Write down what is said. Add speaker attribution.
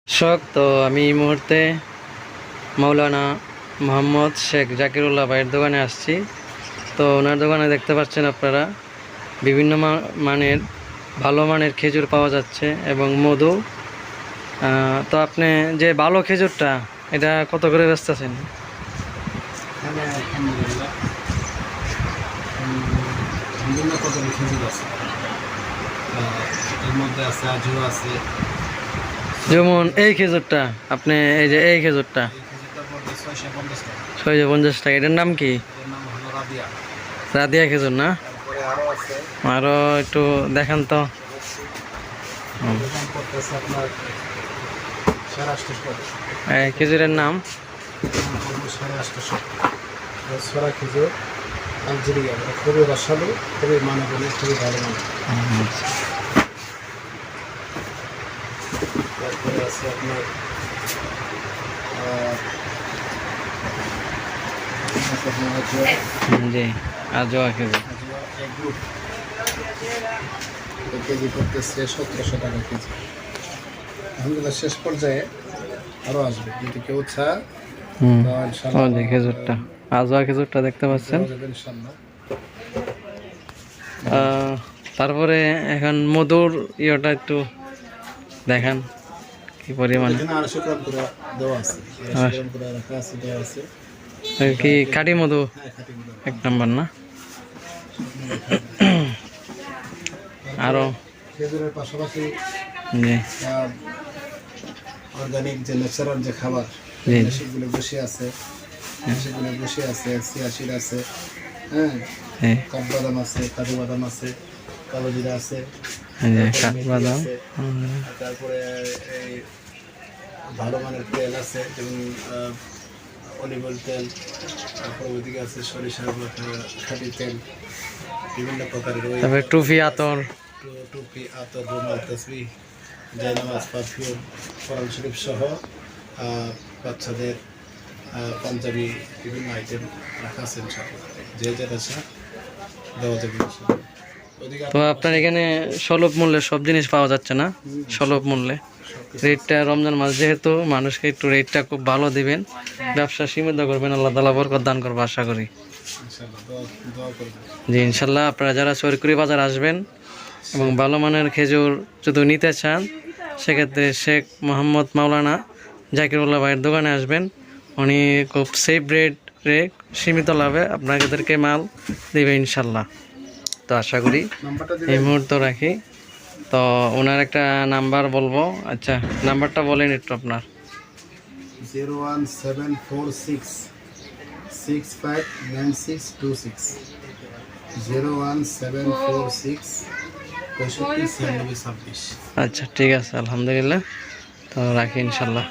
Speaker 1: দর্শক, তো আমি এই মুহূর্তে মাওলানা মোহাম্মদ শেখ জাকিরুল্লাহ ভাইয়ের দোকানে আসছি। তো ওনার দোকানে দেখতে পাচ্ছেন আপনারা বিভিন্ন মানের ভালো মানের খেজুর পাওয়া যাচ্ছে এবং মধু। তো আপনি যে ভালো খেজুরটা এটা কত করে বেচতেছেন?
Speaker 2: আলহামদুলিল্লাহ বিভিন্ন প্রকারের খেজুর আছে, এর মধ্যে আছে আজিও আছে।
Speaker 1: যেমন এই খেজুরটা, আপনি এই যে এই খেজুরটা
Speaker 2: এই খেজুরটার মধ্যে 650 টাকা।
Speaker 1: 650 টাকা, এটার নাম কি?
Speaker 2: এর নাম হলো রাবিয়া।
Speaker 1: রাদিয়া খেজুর না?
Speaker 2: তারপরে আরও আছে,
Speaker 1: আরও একটু দেখান তো।
Speaker 2: দাম পড়তেছে আপনার 850 টাকা।
Speaker 1: এই খেজুরের নাম?
Speaker 2: পড়বে 850 টাকা। ছড়া খেজুর আলজেরিয়া, খুবই রসালো, খুবই মানবলে, খুবই ভালো মানে। তারপরে আছে আপনার
Speaker 1: জি, আজও খেজুর।
Speaker 2: কেজি করতেছে 1700 টাকা কেজি। আলহামদুলিল্লাহ শেষ পর্যায়ে আরও আসবে, যদি কেউ চায়
Speaker 1: খেজুরটা, আজওয়া খেজুরটা দেখতে পাচ্ছেন। তারপরে এখন মধুর ইয়েটা একটু দেখান কি পরিমাণে।
Speaker 2: 250 গ্রাম করে দেওয়া আছে, 250 গ্রাম করে রাখা আছে, দেওয়া আছে।
Speaker 1: কি খাঁটি মধু?
Speaker 2: হ্যাঁ, খাঁটি মধু।
Speaker 1: 1 নম্বর না? আরো
Speaker 2: খেজুরের পাশাপাশি
Speaker 1: জি
Speaker 2: অর্গানিক যে ন্যাচারাল যে খাবার সেগুলো বসে আছে, সেগুলো বসে আছে, সিয়াশির আছে, হ্যাঁ, কাঠবাদাম আছে, কাজু বাদাম আছে, কালো জিরা আছে,
Speaker 1: কাঠবাদাম।
Speaker 2: তারপরে এই ভালো মানের তেল আছে, যেমন অলিভ অয়েল তেল, তারপর ওইদিকে আছে সরিষার খাঁটি তেল, বিভিন্ন প্রকারের।
Speaker 1: তারপরে টুপি, আতর, রুমাল, তসবিহ, জায়নামাজ, পারফিউম, কোরআন শরীফ সহ বাচ্চাদের পাঞ্জাবি, বিভিন্ন আইটেম রাখা আছে। যে যেটা আছে দেওয়া যাবে। তো আপনার এখানে সুলভ মূল্যে সব জিনিস পাওয়া যাচ্ছে না? সুলভ মূল্যে রেটটা, রমজান মাস যেহেতু, মানুষকে একটু রেটটা খুব ভালো দিবেন, ব্যবসা সীমিত করবেন, আল্লাহ তাআলা বরকত দান করবো আশা করি। জি ইনশাল্লাহ। আপনারা যারা চরকুরি বাজার আসবেন এবং ভালো মানের খেজুর যদি নিতে চান, সেক্ষেত্রে শেখ মোহাম্মদ মাওলানা জাকিরুল্লাহ ভাইয়ের দোকানে আসবেন। উনি খুব সেফ রেটে সীমিত লাভে আপনাদেরকে মাল দেবে ইনশাল্লাহ। তো আশা করি এই মুহূর্তে রাখি। তো ওনার একটা নাম্বার বলবো। আচ্ছা, নাম্বারটা বলেন একটু আপনার।
Speaker 2: 01746 659626, 01746 659626।
Speaker 1: আচ্ছা ঠিক আছে, আলহামদুলিল্লাহ। তো রাখি ইনশাল্লাহ।